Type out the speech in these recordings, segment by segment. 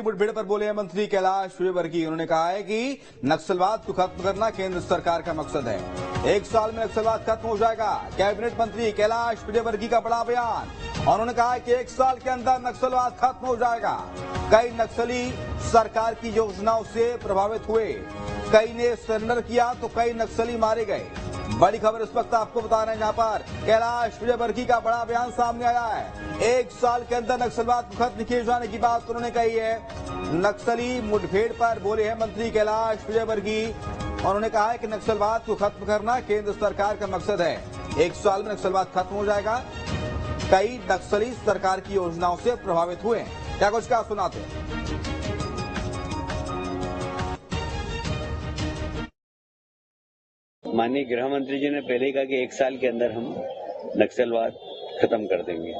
मुठभेड़ पर बोले हैं मंत्री कैलाश विजयवर्गीय। उन्होंने कहा है कि नक्सलवाद को खत्म करना केंद्र सरकार का मकसद है। 1 साल में नक्सलवाद खत्म हो जाएगा। कैबिनेट मंत्री कैलाश विजयवर्गीय का बड़ा बयान। उन्होंने कहा है कि 1 साल के अंदर नक्सलवाद खत्म हो जाएगा। कई नक्सली सरकार की योजनाओं से प्रभावित हुए, कई ने सरेंडर किया तो कई नक्सली मारे गए। बड़ी खबर इस वक्त आपको बता रहे हैं, जहां पर कैलाश विजयवर्गीय का बड़ा बयान सामने आया है। 1 साल के अंदर नक्सलवाद को खत्म किए जाने की बात उन्होंने कही है। नक्सली मुठभेड़ पर बोले हैं मंत्री कैलाश विजयवर्गीय। उन्होंने कहा है कि नक्सलवाद को खत्म करना केंद्र सरकार का मकसद है। 1 साल में नक्सलवाद खत्म हो जाएगा। कई नक्सली सरकार की योजनाओं से प्रभावित हुए हैं। क्या कुछ क्या सुनाते हैं। माननीय गृह मंत्री जी ने पहले ही कहा कि 1 साल के अंदर हम नक्सलवाद खत्म कर देंगे।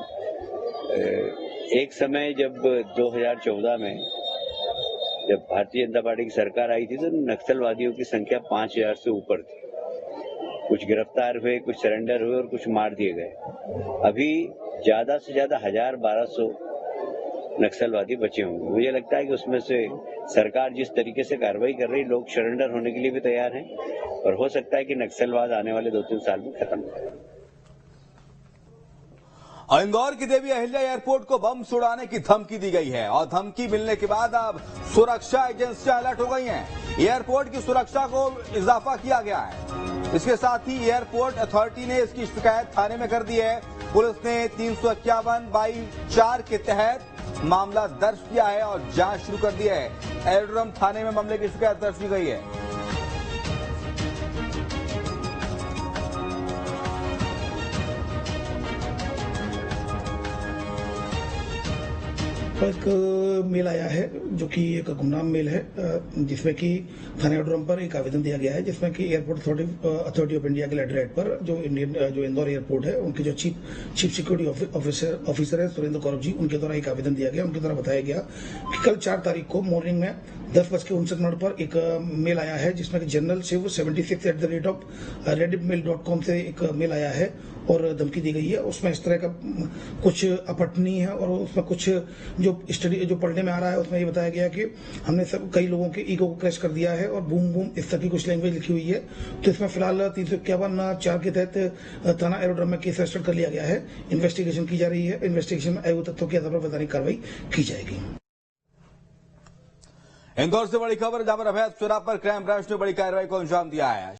एक समय जब 2014 में जब भारतीय जनता पार्टी की सरकार आई थी तो नक्सलवादियों की संख्या 5000 से ऊपर थी। कुछ गिरफ्तार हुए, कुछ सरेंडर हुए और कुछ मार दिए गए। अभी ज्यादा से ज्यादा 1000-1200 नक्सलवादी बचे होंगे। मुझे लगता है कि उसमें से सरकार जिस तरीके से कार्रवाई कर रही, लोग सरेंडर होने के लिए भी तैयार हैं और हो सकता है कि नक्सलवाद आने वाले 2-3 साल में खत्म हो जाए। इंदौर की देवी अहिल्या एयरपोर्ट को बम उड़ाने की धमकी दी गई है और धमकी मिलने के बाद अब सुरक्षा एजेंसियां अलर्ट हो गई हैं। एयरपोर्ट की सुरक्षा को इजाफा किया गया है। इसके साथ ही एयरपोर्ट अथॉरिटी ने इसकी शिकायत थाने में कर दी है। पुलिस ने 351/4 के तहत मामला दर्ज किया है और जांच शुरू कर दी है। एरोड्रम थाने में मामले की शिकायत दर्ज की गई है। एक मेल आया है जो कि एक गुमनाम मेल है, जिसमें कि थाने एरोड्रम पर एक आवेदन दिया गया है, जिसमें कि एयरपोर्ट अथॉरिटी ऑफ इंडिया के लेटर हेड पर जो इंदौर एयरपोर्ट है उनके जो चीफ सिक्योरिटी ऑफिसर है सुरेंद्र कौरव जी, उनके द्वारा एक आवेदन दिया गया। उनके द्वारा बताया गया कि कल 4 तारीख को मॉर्निंग में 10:59 पर एक मेल आया है, जिसमें कि जनरल शिव 76@redipmail.com से एक मेल आया है और धमकी दी गई है। उसमें इस तरह का कुछ अपठनीय है और उसमें कुछ जो पढ़ने में आ रहा है उसमें ये बताया गया कि हमने सब कई लोगों के ईगो को क्रैश कर दिया है और बूम बूम इस तरह की कुछ लैंग्वेज लिखी हुई है। तो इसमें फिलहाल 351/4 के तहत थाना एरोड्रम में केस रजिस्टर कर लिया गया है। इन्वेस्टिगेशन की जा रही है। इन्वेस्टिगेशन में आए हुए तथ्यों के आधार पर वैधानिक कार्रवाई की जाएगी। इंदौर से बड़ी खबर, जहां पर अवैध शराब पर क्राइम ब्रांच ने बड़ी कार्रवाई को अंजाम दिया है।